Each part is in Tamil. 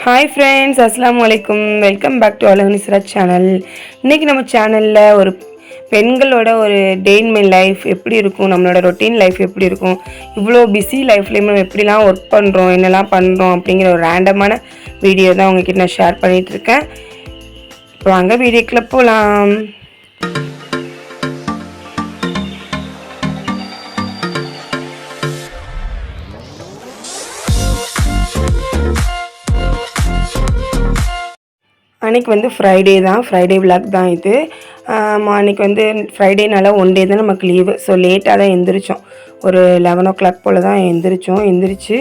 ஹாய் ஃப்ரெண்ட்ஸ், அஸ்ஸலாமு அலைக்கும். Welcome back to Azhagunisra channel. இன்றைக்கி நம்ம சேனலில் ஒரு பெண்களோட ஒரு டே இன் மை லைஃப் எப்படி இருக்கும், நம்மளோட ரொட்டீன் லைஃப் எப்படி இருக்கும், இவ்வளோ பிஸி லைஃப்லேயும் நம்ம எப்படிலாம் ஒர்க் பண்ணுறோம், என்னெல்லாம் பண்ணுறோம் அப்படிங்கிற ஒரு ரேண்டமான வீடியோ தான் உங்ககிட்ட நான் ஷேர் பண்ணிகிட்ருக்கேன். இப்போ வாங்க வீடியோக்குள்ளே போகலாம். அன்றைக்கி வந்து ஃப்ரைடே தான், ஃப்ரைடே விளாக் தான் இது. அன்றைக்கி வந்து ஃப்ரைடேனால ஒன் டே தான் நமக்கு லீவு. ஸோ லேட்டாக தான் எந்திரிச்சோம். ஒரு 11 o'clock போல் தான் எந்திரிச்சு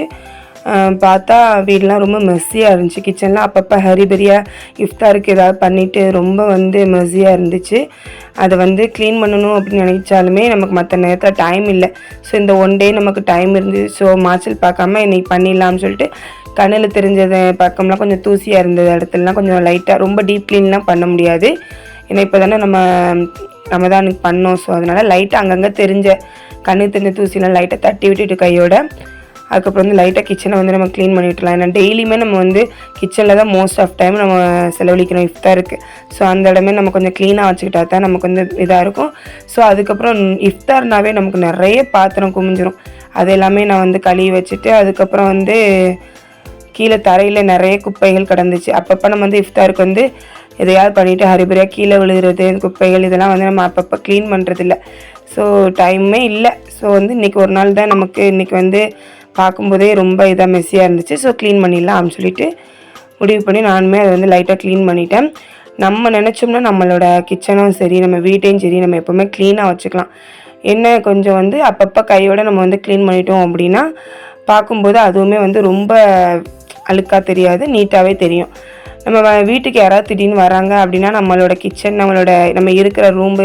பார்த்தா வீடெலாம் ரொம்ப மெஸ்ஸியாக இருந்துச்சு. கிச்சன்லாம் அப்பப்போ ஹரிபரியாக இஃப்தாருக்கு ஏதாவது பண்ணிவிட்டு ரொம்ப வந்து மெஸ்ஸியாக இருந்துச்சு. அதை வந்து க்ளீன் பண்ணணும் அப்படின்னு நினச்சாலுமே நமக்கு மற்ற நேரத்தில் டைம் இல்லை. ஸோ இந்த ஒன் டே நமக்கு டைம் இருந்துச்சு. ஸோ மாச்சல் பார்க்காம இன்றைக்கி பண்ணிடலாம்னு சொல்லிட்டு கண்ணில் தெரிஞ்சது பக்கம்லாம் கொஞ்சம் தூசியாக இருந்தது இடத்துலலாம் கொஞ்சம் லைட்டாக, ரொம்ப டீப் க்ளீன்லாம் பண்ண முடியாது. ஏன்னா இப்போ தானே நம்ம தான் அன்றைக்கி பண்ணோம். ஸோ அதனால் லைட்டாக அங்கங்கே கண்ணுக்கு தெரிஞ்ச தூசிலாம் லைட்டாக தட்டி விட்டுட்டு கையோட அதுக்கப்புறம் வந்து லைட்டாக கிச்சனை வந்து நம்ம க்ளீன் பண்ணிவிட்டலாம். ஏன்னா டெய்லியுமே நம்ம வந்து கிச்சனில் தான் மோஸ்ட் ஆஃப் டைம் நம்ம செலவழிக்கணும் இஃப்தாருக்கு. ஸோ அந்த இடமே நம்ம கொஞ்சம் க்ளீனாக வச்சுக்கிட்டா தான் நமக்கு வந்து இதாக இருக்கும். ஸோ அதுக்கப்புறம் இஃப்தார்னாவே நமக்கு நிறைய பாத்திரம் குமிஞ்சிரும். அது எல்லாமே நான் வந்து கழுவி வச்சுட்டு அதுக்கப்புறம் வந்து கீழே தரையில் நிறைய குப்பைகள் கிடந்துச்சு. அப்பப்போ நம்ம வந்து இஃப்தாருக்கு வந்து எதையாவது பண்ணிவிட்டு ஹரிபரியாக கீழே விழுகிறது குப்பைகள் இதெல்லாம் வந்து நம்ம அப்பப்போ க்ளீன் பண்ணுறதில்ல. ஸோ டைமே இல்லை. ஸோ வந்து இன்றைக்கி ஒரு நாள் தான் நமக்கு. இன்றைக்கி வந்து பார்க்கும்போதே ரொம்ப இதாக மெஸ்ஸியாக இருந்துச்சு. ஸோ க்ளீன் பண்ணிடலாம் அப்படின்னு சொல்லிட்டு முடிவு பண்ணி நானுமே அதை வந்து லைட்டாக க்ளீன் பண்ணிட்டேன். நம்ம நினச்சோம்னா நம்மளோட கிச்சனும் சரி, நம்ம வீட்டையும் சரி, நம்ம எப்போவுமே க்ளீனாக வச்சுக்கலாம். என்ன கொஞ்சம் வந்து அப்பப்போ கையோடு நம்ம வந்து க்ளீன் பண்ணிட்டோம் அப்படின்னா பார்க்கும்போது அதுவுமே வந்து ரொம்ப அழுக்காக தெரியாது, நீட்டாகவே தெரியும். நம்ம வீட்டுக்கு யாராவது திடீர்னு வராங்க அப்படின்னா நம்மளோட கிச்சன், நம்ம இருக்கிற ரூம்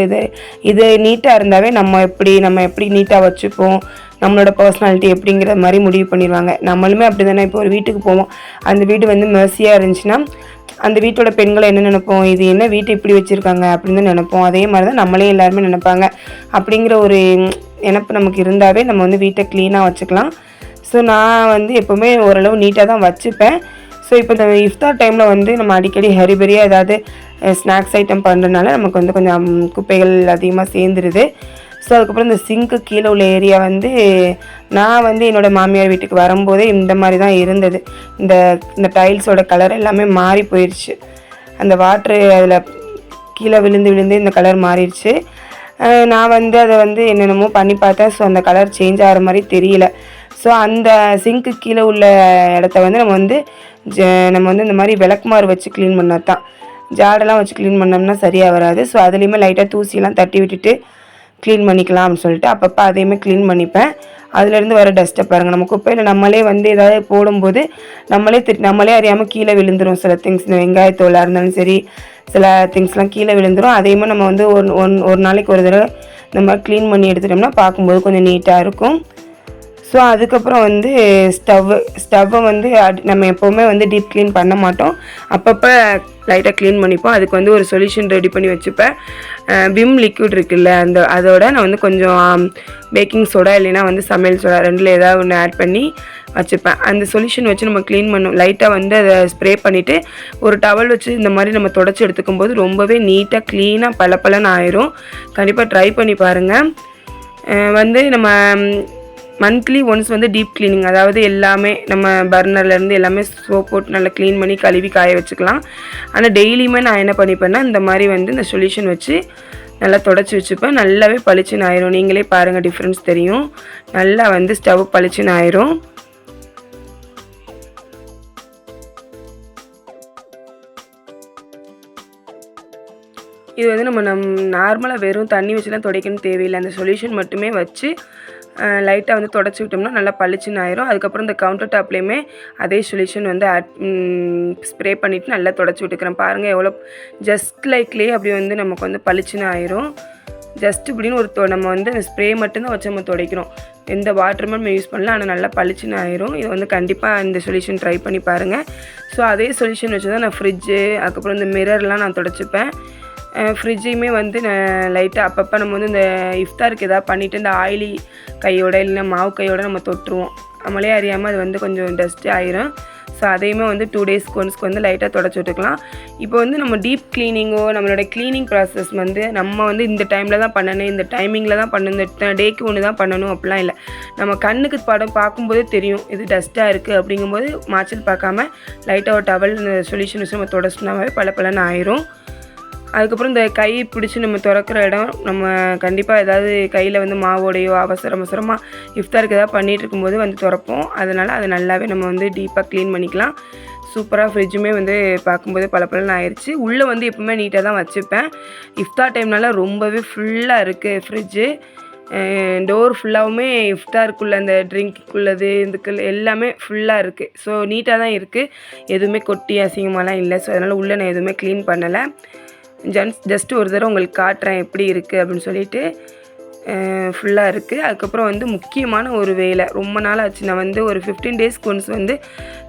இது நீட்டாக இருந்தாவே நம்ம எப்படி நீட்டாக வச்சுப்போம், நம்மளோட பர்சனாலிட்டி எப்படிங்கிற மாதிரி முடிவு பண்ணிடுவாங்க. நம்மளுமே அப்படி தானே. இப்போ ஒரு வீட்டுக்கு போவோம், அந்த வீடு வந்து மெர்சியாக இருந்துச்சுன்னா அந்த வீட்டோட பெண்களை என்ன நினைப்போம், இது என்ன வீட்டை இப்படி வச்சுருக்காங்க அப்படின்னு தான் நினைப்போம். அதே மாதிரி தான் நம்மளே எல்லாருமே நினைப்பாங்க. அப்படிங்கிற ஒரு நினப்பு நமக்கு இருந்தாவே நம்ம வந்து வீட்டை க்ளீனாக வச்சுக்கலாம். ஸோ நான் வந்து எப்போவுமே ஓரளவு நீட்டாக தான் வச்சுப்பேன். ஸோ இப்போ இந்த இஃப்தார் டைமில் வந்து நம்ம அடிக்கடி ஹரிபரியாக ஏதாவது ஸ்நாக்ஸ் ஐட்டம் பண்ணுறதுனால நமக்கு வந்து கொஞ்சம் குப்பைகள் அதிகமாக சேர்ந்துருது. ஸோ அதுக்கப்புறம் இந்த சிங்க்கு கீழே உள்ள ஏரியா வந்து நான் வந்து என்னோடய மாமியார் வீட்டுக்கு வரும்போதே இந்த மாதிரி தான் இருந்தது. இந்த டைல்ஸோட கலர் எல்லாமே மாறி போயிடுச்சு. அந்த வாட்ரு அதில் கீழே விழுந்து இந்த கலர் மாறிடுச்சு. நான் வந்து அதை வந்து என்னென்னமோ பண்ணி பார்த்தேன். ஸோ அந்த கலர் சேஞ்ச் ஆகிற மாதிரி தெரியல. ஸோ அந்த சிங்க்கு கீழே உள்ள இடத்த வந்து நம்ம வந்து இந்த மாதிரி விளக்குமாறு வச்சு க்ளீன் பண்ணால் தான், ஜாடெல்லாம் வச்சு க்ளீன் பண்ணோம்னா சரியாக வராது. ஸோ அதுலேயுமே லைட்டாக தூசியெல்லாம் தட்டி விட்டுட்டு க்ளீன் பண்ணிக்கலாம் அப்படின்னு சொல்லிட்டு அப்பப்போ அதையுமே க்ளீன் பண்ணிப்பேன். அதுலேருந்து வர டஸ்ட்டை பாருங்கள். நம்ம குப்பையில் நம்மளே வந்து ஏதாவது போடும்போது நம்மளே அறியாமல் கீழே விழுந்துடும் சில திங்ஸ். இந்த வெங்காயத்தோலாக இருந்தாலும் சரி, சில திங்ஸ்லாம் கீழே விழுந்துடும். அதையுமே நம்ம வந்து ஒரு நாளைக்கு ஒரு தடவை நம்ம க்ளீன் பண்ணி எடுத்துட்டோம்னா பார்க்கும்போது கொஞ்சம் நீட்டாக இருக்கும். ஸோ அதுக்கப்புறம் வந்து ஸ்டவ்வை வந்து நம்ம எப்போவுமே வந்து டீப் க்ளீன் பண்ண மாட்டோம். அப்பப்போ லைட்டாக க்ளீன் பண்ணிப்போம். அதுக்கு வந்து ஒரு சொல்யூஷன் ரெடி பண்ணி வச்சுப்பேன். விம் லிக்விட் இருக்குல்ல, அதோட நான் வந்து கொஞ்சம் பேக்கிங் சோடா இல்லைன்னா வந்து சமையல் சோடா ரெண்டில் ஏதாவது ஒன்று ஆட் பண்ணி வச்சுப்பேன். அந்த சொல்யூஷன் வச்சு நம்ம க்ளீன் பண்ணோம். லைட்டாக வந்து அதை ஸ்ப்ரே பண்ணிவிட்டு ஒரு டவல் வச்சு இந்த மாதிரி நம்ம தொடச்சி எடுத்துக்கும் போது ரொம்பவே நீட்டாக க்ளீனாக பளபளன்னு ஆயிரும். கண்டிப்பாக ட்ரை பண்ணி பாருங்கள். வந்து நம்ம மந்த்லி ஒன்ஸ் வந்து டீப் க்ளீனிங், அதாவது எல்லாமே நம்ம பர்னர்லேருந்து எல்லாமே சோப் போட்டு நல்லா க்ளீன் பண்ணி கழுவி காய வச்சுக்கலாம். ஆனால் டெய்லியுமே நான் என்ன பண்ணிப்பேன்னா இந்த மாதிரி வந்து இந்த சொல்யூஷன் வச்சு நல்லா தொடச்சி வச்சுப்பேன். நல்லாவே பளிச்சுன்னு ஆயிரும். நீங்களே பாருங்கள், டிஃப்ரென்ஸ் தெரியும். நல்லா வந்து ஸ்டவ் பளிச்சுன்னு ஆயிரும். இது வந்து நம்ம நார்மலாக வெறும் தண்ணி வச்சுலாம் துடைக்கணும் தேவையில்லை. அந்த சொல்யூஷன் மட்டுமே வச்சு லைட்டாக வந்து தொடச்சி விட்டோம்னா நல்லா பளிச்சுன்னு ஆயிரும். அதுக்கப்புறம் இந்த கவுண்டர் டாப்லேயுமே அதே சொல்யூஷன் வந்து ஸ்ப்ரே பண்ணிவிட்டு நல்லா தொடச்சி விட்டுக்கிறேன். பாருங்கள் எவ்வளோ ஜஸ்ட் லைக்லேயே அப்படி வந்து நமக்கு வந்து பளிச்சுன்னு ஆயிரும். ஜஸ்ட் இப்படின்னு நம்ம வந்து ஸ்ப்ரே மட்டும்தான் வச்சு நம்ம துடைக்கிறோம். எந்த வாட்டருமே நம்ம யூஸ் பண்ணலாம். ஆனால் நல்லா பளிச்சுன்னு ஆயிரும். இது வந்து கண்டிப்பாக இந்த சொல்யூஷன் ட்ரை பண்ணி பாருங்கள். ஸோ அதே சொல்யூஷன் வச்சு தான் நான் ஃப்ரிட்ஜு அதுக்கப்புறம் இந்த மிரர்லாம் நான் துடைச்சிப்பேன். ஃப்ரிட்ஜையுமே வந்து லைட்டாக அப்பப்போ நம்ம வந்து இந்த இஃப்தாருக்கு எதாவது பண்ணிவிட்டு இந்த ஆயிலி கையோட இல்லைன்னா மாவு கையோடு நம்ம தொட்டுருவோம். நம்மளே அறியாமல் அது வந்து கொஞ்சம் டஸ்ட்டு ஆயிரும். ஸோ அதையுமே வந்து 2 டேஸ்க்கு ஒன்ஸ்க்கு வந்து லைட்டாக தொடச்சி விட்டுக்கலாம். இப்போ வந்து நம்ம டீப் க்ளீனிங்கோ நம்மளோட க்ளீனிங் ப்ராசஸ் வந்து நம்ம வந்து இந்த டைமில் தான் பண்ணணும், இந்த டைமிங்கில் தான் பண்ணணும், இந்த டேக்கு ஒன்று தான் பண்ணணும் அப்படிலாம் இல்லை. நம்ம கண்ணுக்கு படம் பார்க்கும்போதே தெரியும் இது டஸ்ட்டாக இருக்குது. அப்படிங்கும்போது மாய்ச்சல் பார்க்காம லைட்டாக ஒரு டவல் சொல்யூஷன் வச்சு நம்ம தொடச்சினாவே பளபளன்னு ஆயிரும். அதுக்கப்புறம் இந்த கை பிடிச்சி நம்ம திறக்கிற இடம் நம்ம கண்டிப்பாக ஏதாவது கையில் வந்து மாவோடையோ அவசரமாக இஃப்தாருக்கு ஏதாவது பண்ணிகிட்டு இருக்கும்போது வந்து திறப்போம். அதனால் அதை நல்லாவே நம்ம வந்து டீப்பாக க்ளீன் பண்ணிக்கலாம். சூப்பராக ஃப்ரிட்ஜுமே வந்து பார்க்கும்போது பளபளன்னு ஆயிடுச்சு. உள்ளே வந்து எப்பவுமே நீட்டாக தான் வச்சுப்பேன். இஃப்தார் டைம்னால ரொம்பவே ஃபுல்லாக இருக்குது ஃப்ரிட்ஜு. டோர் ஃபுல்லாகவுமே இஃப்தாருக்குள்ளே அந்த ட்ரிங்க்குள்ளது இதுக்குள்ள எல்லாமே ஃபுல்லாக இருக்குது. ஸோ நீட்டாக தான் இருக்குது, எதுவுமே கொட்டி அசிங்கமாலாம் இல்லை. ஸோ அதனால் உள்ளே நான் எதுவுமே க்ளீன் பண்ணலை. ஜஸ்ட் ஒரு தடவை உங்களுக்கு காட்டுறேன் எப்படி இருக்குது அப்படின்னு சொல்லிட்டு. ஃபுல்லாக இருக்குது. அதுக்கப்புறம் வந்து முக்கியமான ஒரு வேலை ரொம்ப நாள் ஆச்சு. நான் வந்து ஒரு 15 டேஸ்க்கு ஒன்ஸ் வந்து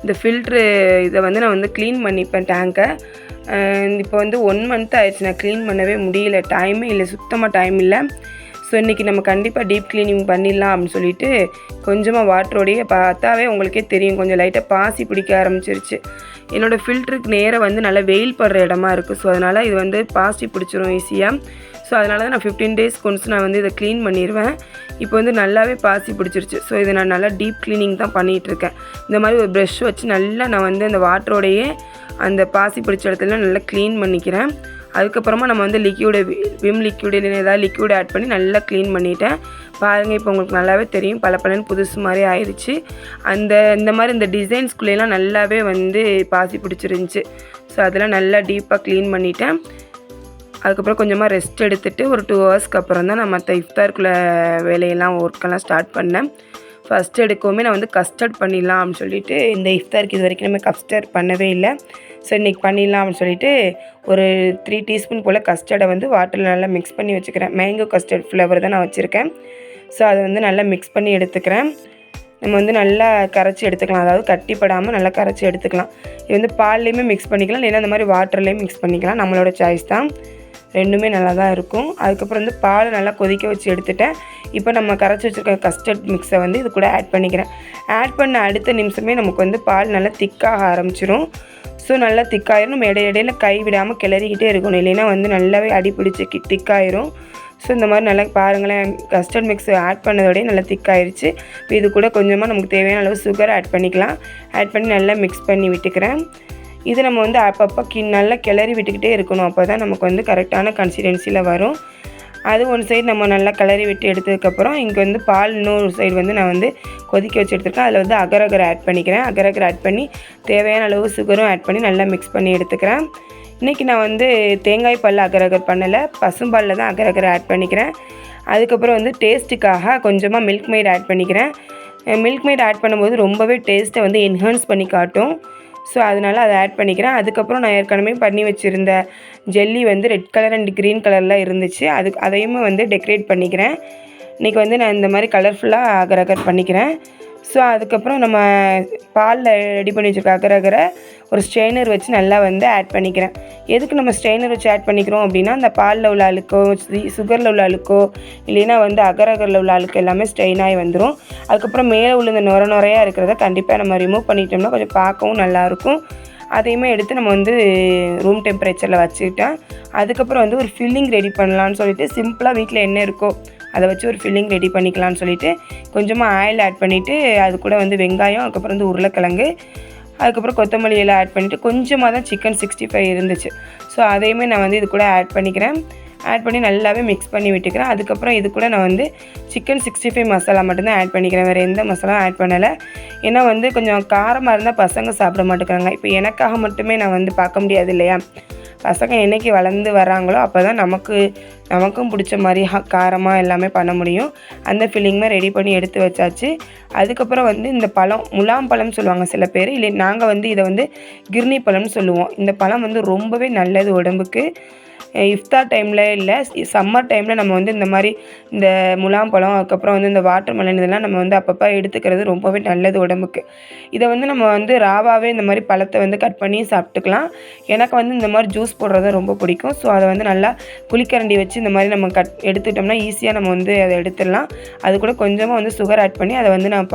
இந்த ஃபில்ட்ரு இதை வந்து நான் வந்து க்ளீன் பண்ணிப்பேன் டேங்கை. இப்போ வந்து 1 மந்த் ஆயிடுச்சு நான் க்ளீன் பண்ணவே முடியல, டைமே இல்லை, சுத்தமாக டைம் இல்லை. ஸோ இன்றைக்கி நம்ம கண்டிப்பாக டீப் க்ளீனிங் பண்ணிடலாம் அப்படின்னு சொல்லிட்டு கொஞ்சமாக வாட்டரோடையே பார்த்தாவே உங்களுக்கே தெரியும் கொஞ்சம் லைட்டாக பாசி பிடிக்க ஆரம்பிச்சிருச்சு. என்னோடய ஃபில்ட்ருக்கு நேராக வந்து நல்லா வெயில் படுற இடமா இருக்குது. ஸோ அதனால் இது வந்து பாசி பிடிச்சிரும் ஈஸியாக. ஸோ அதனால தான் நான் 15 டேஸ்க்கு ஒன்ஸ் நான் வந்து இதை க்ளீன் பண்ணிடுவேன். இப்போ வந்து நல்லாவே பாசி பிடிச்சிருச்சு. ஸோ இதை நான் நல்லா டீப் க்ளீனிங் தான் பண்ணிகிட்ருக்கேன். இந்த மாதிரி ஒரு ப்ரஷ் வச்சு நல்லா நான் வந்து அந்த வாட்டரோடையே அந்த பாசி பிடிச்ச இடத்துல நல்லா க்ளீன் பண்ணிக்கிறேன். அதுக்கப்புறமா நம்ம வந்து விம் லிக்யூடு இல்லைன்னா ஏதாவது லிக்யூட் ஆட் பண்ணி நல்லா க்ளீன் பண்ணிட்டேன். பாருங்கள் இப்போ உங்களுக்கு நல்லாவே தெரியும் பளபளன்னு புதுசு மாதிரி ஆயிடுச்சு. இந்த மாதிரி இந்த டிசைன்ஸ்குள்ளேலாம் நல்லாவே வந்து பாசி பிடிச்சிருந்துச்சி. ஸோ அதெல்லாம் நல்லா டீப்பாக க்ளீன் பண்ணிட்டேன். அதுக்கப்புறம் கொஞ்சமாக ரெஸ்ட் எடுத்துகிட்டு ஒரு 2 ஹவர்ஸ்க்கு அப்புறம் தான் நான் மற்ற இஃப்தாருக்குள்ள வேலையெல்லாம் ஒர்க்கெல்லாம் ஸ்டார்ட் பண்ணேன். ஃபஸ்ட்டு எடுக்கவுமே நான் வந்து கஸ்டர்ட் பண்ணிடலாம் அப்படின்னு சொல்லிட்டு இந்த இஃப்தாருக்கு இது வரைக்கும் நம்ம கஸ்டர்ட் பண்ணவே இல்லை. ஸோ இன்றைக்கி பண்ணிடலாம் அப்படின்னு சொல்லிட்டு ஒரு 3 டீஸ்பூன் போல் கஸ்டர்டை வந்து வாட்டரில் நல்லா மிக்ஸ் பண்ணி வச்சுக்கிறேன். மேங்கோ கஸ்டர்ட் ஃப்ளேவர் தான் நான் வச்சுருக்கேன். ஸோ அதை வந்து நல்லா மிக்ஸ் பண்ணி எடுத்துக்கிறேன். நம்ம வந்து நல்லா கரைச்சி எடுத்துக்கலாம், அதாவது கட்டிப்படாமல் நல்லா கரைச்சி எடுத்துக்கலாம். இது வந்து பால்லேயுமே மிக்ஸ் பண்ணிக்கலாம், இல்லைன்னா இந்த மாதிரி வாட்டர்லேயும் மிக்ஸ் பண்ணிக்கலாம், நம்மளோட சாய்ஸ் தான். ரெண்டுமே நல்லா தான் இருக்கும். அதுக்கப்புறம் வந்து பால் நல்லா கொதிக்க வச்சு எடுத்துட்டேன். இப்போ நம்ம கரைச்சி வச்சுருக்க கஸ்டர்ட் மிக்ஸை வந்து இது கூட ஆட் பண்ணிக்கிறேன். ஆட் பண்ண அடுத்த நிமிஷமே நமக்கு வந்து பால் நல்லா திக்காக ஆரம்பிச்சிடும். ஸோ நல்லா திக்காயிரும். நம்ம இடையில கை விடாமல் கிளறிக்கிட்டே இருக்கணும், இல்லைன்னா வந்து நல்லாவே அடி பிடிச்சி திக்காயிரும். ஸோ இந்த மாதிரி நல்லா பாருங்களேன், கஸ்டர்ட் மிக்ஸ் ஆட் பண்ணதோடய நல்லா திக்காயிருச்சு. இப்போ இது கூட கொஞ்சமாக நமக்கு தேவையான அளவு சுகர் ஆட் பண்ணிக்கலாம். ஆட் பண்ணி நல்லா மிக்ஸ் பண்ணி விட்டுக்கிறேன். இது நம்ம வந்து அப்பப்போ நல்லா கிளறி விட்டுக்கிட்டே இருக்கணும், அப்போ தான் நமக்கு வந்து கரெக்டான கன்சிஸ்டன்சியில் வரும். அது ஒன் சைடு நம்ம நல்லா கிளறி விட்டு எடுத்ததுக்கப்புறம் இங்கே வந்து பால் இன்னொரு சைடு வந்து நான் வந்து கொதிக்க வச்சு எடுத்துருக்கேன். அதில் வந்து அகரகர் ஆட் பண்ணிக்கிறேன். அகரகர் ஆட் பண்ணி தேவையான அளவு சுகரும் ஆட் பண்ணி நல்லா மிக்ஸ் பண்ணி எடுத்துக்கிறேன். இன்றைக்கி நான் வந்து தேங்காய் பாலில் அகரகர் பண்ணலை, பசும்பாலில் தான் அகரகர் ஆட் பண்ணிக்கிறேன். அதுக்கப்புறம் வந்து டேஸ்ட்டுக்காக கொஞ்சமாக மில்க் மெய்ட் ஆட் பண்ணிக்கிறேன். மில்க் மெய்ட் ஆட் பண்ணும்போது ரொம்பவே டேஸ்ட்டை வந்து என்ஹான்ஸ் பண்ணி காட்டும். ஸோ அதனால் அதை ஆட் பண்ணிக்கிறேன். அதுக்கப்புறம் நான் ஏற்கனவே பண்ணி வச்சுருந்த ஜெல்லி வந்து ரெட் கலர் அண்ட் க்ரீன் கலரில் இருந்துச்சு, அதையுமே வந்து டெக்கரேட் பண்ணிக்கிறேன். இன்றைக்கி வந்து நான் இந்த மாதிரி கலர்ஃபுல்லாக அகரகர் பண்ணிக்கிறேன். ஸோ அதுக்கப்புறம் நம்ம பாலில் ரெடி பண்ணி வச்சுருக்க அகரகரை ஒரு ஸ்ட்ரெயினர் வச்சு நல்லா வந்து ஆட் பண்ணிக்கிறேன். எதுக்கு நம்ம ஸ்ட்ரெயினர் வச்சு ஆட் பண்ணிக்கிறோம் அப்படின்னா, அந்த பாலில் உள்ள அழுக்கோ சுகரில் உள்ள அழுக்கோ இல்லைன்னா வந்து அகரகரில் உள்ள அழுக்கு எல்லாமே ஸ்ட்ரெயின் ஆகி வந்துடும். அதுக்கப்புறம் மேலே உள்ள இந்த நுரையாக இருக்கிறத கண்டிப்பாக நம்ம ரிமூவ் பண்ணிட்டோம்னா கொஞ்சம் பார்க்கவும் நல்லாயிருக்கும். அதையுமே எடுத்து நம்ம வந்து ரூம் டெம்பரேச்சரில் வச்சுக்கிட்டேன். அதுக்கப்புறம் வந்து ஒரு ஃபில்லிங் ரெடி பண்ணலான்னு சொல்லிட்டு சிம்பிளாக வீட்டில் என்ன இருக்கோ அதை வச்சு ஒரு ஃபில்லிங் ரெடி பண்ணிக்கலான்னு சொல்லிட்டு கொஞ்சமாக ஆயில் ஆட் பண்ணிவிட்டு அது கூட வந்து வெங்காயம், அதுக்கப்புறம் வந்து உருளைக்கிழங்கு, அதுக்கப்புறம் கொத்தமல்லி எல்லாம் ஆட் பண்ணிவிட்டு கொஞ்சமாக தான் சிக்கன் 65 இருந்துச்சு. ஸோ அதையுமே நான் வந்து இது கூட ஆட் பண்ணிக்கிறேன். ஆட் பண்ணி நல்லாவே மிக்ஸ் பண்ணி விட்டுக்கிறேன். அதுக்கப்புறம் இது கூட நான் வந்து சிக்கன் 65 மசாலா மட்டும்தான் ஆட் பண்ணிக்கிறேன், வேறு எந்த மசாலாவும் ஆட் பண்ணலை. ஏன்னா வந்து கொஞ்சம் காரமாக இருந்தால் பசங்க சாப்பிட மாட்டேங்கிறாங்க. இப்போ எனக்காக மட்டுமே நான் வந்து பார்க்க முடியாது இல்லையா, பசங்க என்றைக்கு வளர்ந்து வராங்களோ அப்போ தான் நமக்கும் பிடிச்ச மாதிரி காரமாக எல்லாமே பண்ண முடியும். அந்த ஃபில்லிங்குமே ரெடி பண்ணி எடுத்து வச்சாச்சு. அதுக்கப்புறம் வந்து இந்த பழம் முலாம் பழம்னு சொல்லுவாங்க சில பேர், இல்லை நாங்கள் வந்து இதை வந்து கிர்னி பழம்னு சொல்லுவோம். இந்த பழம் வந்து ரொம்பவே நல்லது உடம்புக்கு. இஃப்தார் டைமில் இல்லை, சம்மர் டைமில் நம்ம வந்து இந்த மாதிரி இந்த முலாம் பழம், அதுக்கப்புறம் வந்து இந்த வாட்டர் மெலன் இதெல்லாம் நம்ம வந்து அப்பப்போ எடுத்துக்கிறது ரொம்பவே நல்லது உடம்புக்கு. இதை வந்து நம்ம வந்து ராவாகவே இந்த மாதிரி பழத்தை வந்து கட் பண்ணி சாப்பிட்டுக்கலாம். எனக்கு வந்து இந்த மாதிரி ஜூஸ் போடுறது ரொம்ப பிடிக்கும். ஸோ அதை வந்து நல்லா குழிக்கரண்டி வச்சு இந்த மாதிரி நம்ம எடுத்துட்டோம்னா ஈஸியாக நம்ம வந்து அதை எடுத்துடலாம். அது கூட கொஞ்சமாக வந்து சுகர் ஆட் பண்ணி அதை வந்து நான்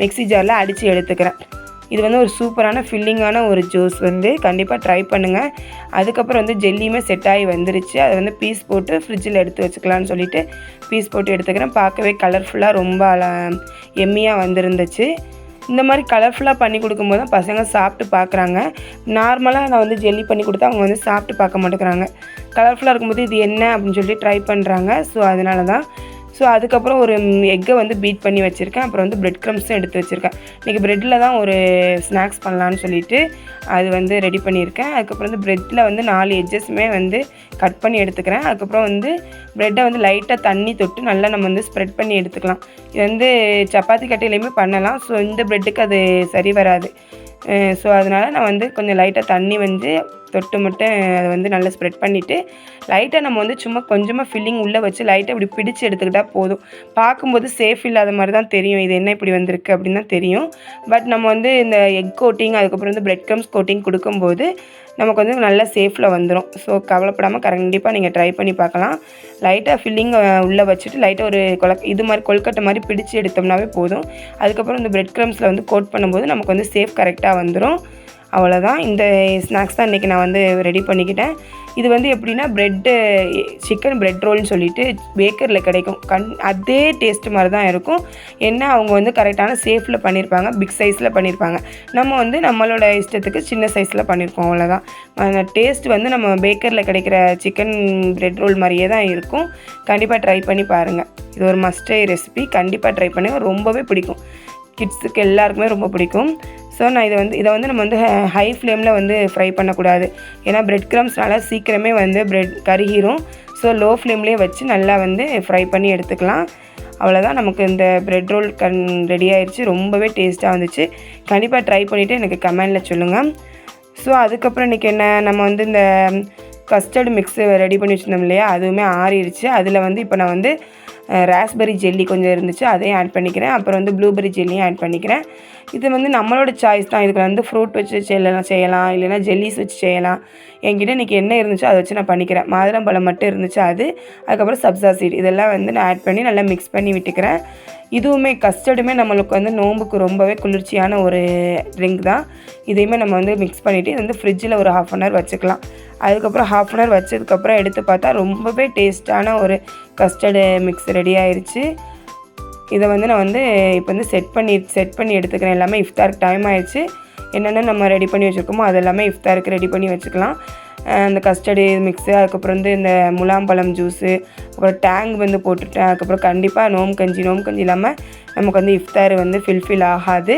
மிக்ஸி ஜாரில் அடித்து எடுத்துக்கிறேன். இது வந்து ஒரு சூப்பரான ஃபில்லிங்கான ஒரு ஜூஸ் வந்து கண்டிப்பாக ட்ரை பண்ணுங்கள். அதுக்கப்புறம் வந்து ஜெல்லியுமே செட் ஆகி வந்துருச்சு. அதை வந்து பீஸ் போட்டு ஃப்ரிட்ஜில் எடுத்து வச்சுக்கலான்னு சொல்லிட்டு பீஸ் போட்டு எடுத்துக்கிறேன். பார்க்கவே கலர்ஃபுல்லாக ரொம்ப எம்மியாக வந்துருந்துச்சு. இந்த மாதிரி கலர்ஃபுல்லாக பண்ணி கொடுக்கும்போது தான் பசங்க சாப்பிட்டு பார்க்குறாங்க. நார்மலாக நான் வந்து ஜெல்லி பண்ணி கொடுத்தா அவங்க வந்து சாப்பிட்டு பார்க்க மாட்டேங்கிறாங்க. கலர்ஃபுல்லாக இருக்கும்போது இது என்ன அப்படின்னு சொல்லிட்டு ட்ரை பண்ணுறாங்க. ஸோ அதனால தான். ஸோ அதுக்கப்புறம் ஒரு எக்கை வந்து பீட் பண்ணி வச்சுருக்கேன். அப்புறம் வந்து பிரெட் க்ரம்ஸும் எடுத்து வச்சுருக்கேன். இன்றைக்கி ப்ரெட்டில் தான் ஒரு ஸ்நாக்ஸ் பண்ணலான்னு சொல்லிட்டு அது வந்து ரெடி பண்ணியிருக்கேன். அதுக்கப்புறம் வந்து ப்ரெட்டில் வந்து 4 எட்ஜஸுமே வந்து கட் பண்ணி எடுத்துக்கிறேன். அதுக்கப்புறம் வந்து ப்ரெட்டை வந்து லைட்டாக தண்ணி தொட்டு நல்லா நம்ம வந்து ஸ்ப்ரெட் பண்ணி எடுத்துக்கலாம். இது வந்து சப்பாத்தி கட்டையிலையுமே பண்ணலாம். ஸோ இந்த ப்ரெட்டுக்கு அது சரி வராது. ஸோ அதனால் நான் வந்து கொஞ்சம் லைட்டாக தண்ணி வந்து தொட்டு மட்டும் அதை வந்து நல்லா ஸ்ப்ரெட் பண்ணிவிட்டு லைட்டாக நம்ம வந்து சும்மா கொஞ்சமாக ஃபில்லிங் உள்ளே வச்சு லைட்டாக இப்படி பிடிச்சி எடுத்துக்கிட்டால் போதும். பார்க்கும்போது சேஃப் இல்லாத மாதிரி தான் தெரியும். இது என்ன இப்படி வந்திருக்கு அப்படின்னு தான் தெரியும். பட் நம்ம வந்து இந்த எக் கோட்டிங் அதுக்கப்புறம் வந்து பிரெட் க்ரம்ஸ் கோட்டிங் கொடுக்கும்போது நமக்கு வந்து நல்லா சேஃபில் வந்துடும். ஸோ கவலைப்படாமல் கண்டிப்பாக நீங்கள் ட்ரை பண்ணி பார்க்கலாம். லைட்டாக ஃபில்லிங் உள்ளே வச்சுட்டு லைட்டாக ஒரு இது மாதிரி கொழுக்கட்டை மாதிரி பிடிச்சி எடுத்தோம்னாவே போதும். அதுக்கப்புறம் இந்த பிரெட் க்ரம்ஸில் வந்து கோட் பண்ணும்போது நமக்கு வந்து சேஃப் கரெக்டாக வந்துடும். அவ்வளோதான். இந்த ஸ்நாக்ஸ் தான் இன்றைக்கி நான் வந்து ரெடி பண்ணிக்கிட்டேன். இது வந்து எப்படின்னா சிக்கன் பிரெட் ரோல்னு சொல்லிட்டு பேக்கரியில் கிடைக்கும். அதே டேஸ்ட்டு மாதிரி தான் இருக்கும். என்ன அவங்க வந்து கரெக்டான சேஃபில் பண்ணியிருப்பாங்க, பிக் சைஸில் பண்ணியிருப்பாங்க. நம்ம வந்து நம்மளோட இஷ்டத்துக்கு சின்ன சைஸில் பண்ணியிருக்கோம். அவ்வளோதான். அந்த டேஸ்ட் வந்து நம்ம பேக்கரியில் கிடைக்கிற சிக்கன் பிரெட் ரோல் மாதிரியே தான் இருக்கும். கண்டிப்பாக ட்ரை பண்ணி பாருங்கள். இது ஒரு மஸ்ட் ரெசிபி. கண்டிப்பாக ட்ரை பண்ணுங்கள். ரொம்பவே பிடிக்கும். கிட்ஸுக்கு எல்லாருக்குமே ரொம்ப பிடிக்கும். ஸோ நான் இதை வந்து நம்ம வந்து ஹை ஃப்ளேமில் வந்து ஃப்ரை பண்ணக்கூடாது. ஏன்னா பிரெட் க்ரம்ஸ்னால சீக்கிரமே வந்து பிரெட் கருகிரும். ஸோ லோ ஃப்ளேம்லேயே வச்சு நல்லா வந்து ஃப்ரை பண்ணி எடுத்துக்கலாம். அவ்வளோதான். நமக்கு இந்த பிரெட் ரோல் ரெடி ஆயிடுச்சு. ரொம்பவே டேஸ்ட்டாக வந்துச்சு. கண்டிப்பாக ட்ரை பண்ணிவிட்டு எனக்கு கமெண்டில் சொல்லுங்கள். ஸோ அதுக்கப்புறம் இன்றைக்கி என்ன, நம்ம வந்து இந்த கஸ்டர்டு மிக்ஸு ரெடி பண்ணி வச்சுருந்தோம் இல்லையா, அதுவுமே ஆறிடுச்சு. அதில் வந்து இப்போ நான் வந்து ராஸ்பெரி ஜெல்லி கொஞ்சம் இருந்துச்சு, அதையும் ஆட் பண்ணிக்கிறேன். அப்புறம் வந்து ப்ளூபெரி ஜெல்லியும் ஆட் பண்ணிக்கிறேன். இது வந்து நம்மளோட சாய்ஸ் தான். இதுக்கு வந்து ஃப்ரூட் வச்சு செய்யலாம், இல்லைனா ஜெல்லிஸ் வச்சு செய்யலாம். என்கிட்ட இன்றைக்கி என்ன இருந்துச்சோ அதை வச்சு நான் பண்ணிக்கிறேன். மாதுளம்பழம் மட்டும் இருந்துச்சு அது. அதுக்கப்புறம் சப்ஸா சீட் இதெல்லாம் வந்து நான் ஆட் பண்ணி நல்லா மிக்ஸ் பண்ணி விட்டுக்கிறேன். இதுவுமே கஸ்டர்டுமே நம்மளுக்கு வந்து நோம்புக்கு ரொம்பவே குளிர்ச்சியான ஒரு ட்ரிங்க் தான். இதையுமே நம்ம வந்து மிக்ஸ் பண்ணிவிட்டு இது வந்து ஃப்ரிட்ஜில் ஒரு 1/2 அன் ஹவர் வச்சுக்கலாம். அதுக்கப்புறம் 1/2 அன் ஹவர் வச்சதுக்கப்புறம் எடுத்து பார்த்தா ரொம்பவே டேஸ்ட்டான ஒரு கஸ்டர்டு மிக்ஸ் ரெடி ஆயிடுச்சு. இதை வந்து நான் வந்து இப்போ வந்து செட் பண்ணி எடுத்துக்கிறேன். எல்லாமே இஃப்தாருக்கு டைம் ஆயிடுச்சு. என்னென்ன நம்ம ரெடி பண்ணி வச்சுருக்கோமோ அது எல்லாமே இஃப்தாருக்கு ரெடி பண்ணி வச்சுக்கலாம். அந்த கஸ்டர்டு மிக்ஸு, அதுக்கப்புறம் வந்து இந்த முலாம்பழம் ஜூஸு, அப்புறம் டேங் வந்து போட்டுட்டேன். அதுக்கப்புறம் கண்டிப்பாக நோம்பு கஞ்சி இல்லாமல் நமக்கு வந்து இஃப்தார் வந்து ஃபில் ஆகாது.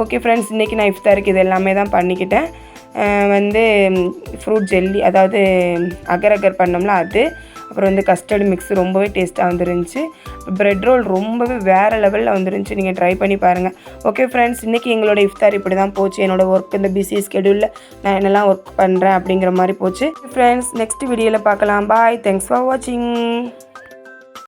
ஓகே ஃப்ரெண்ட்ஸ், இன்றைக்கி நான் இஃப்தாருக்கு இது எல்லாமே தான் பண்ணிக்கிட்டேன். வந்து ஃப்ரூட் ஜெல்லி, அதாவது அகர் பண்ணோம்ல அது, அப்புறம் வந்து கஸ்டர்டு மிக்ஸ் ரொம்பவே டேஸ்ட்டாக வந்துருந்துச்சு. பிரெட் ரோல் ரொம்பவே வேறு லெவலில் வந்துருந்துச்சு. நீங்கள் ட்ரை பண்ணி பாருங்கள். ஓகே ஃப்ரெண்ட்ஸ், இன்றைக்கி எங்களோட இஃப்தார் இப்படி தான் போச்சு. என்னோடய ஒர்க் இந்த பிஸி ஸ்கெடியூலில் நான் என்னெல்லாம் ஒர்க் பண்ணுறேன் அப்படிங்கிற மாதிரி போச்சு. ஃப்ரெண்ட்ஸ், நெக்ஸ்ட் வீடியோவில் பார்க்கலாம். பாய். தேங்க்ஸ் ஃபார் வாட்சிங்.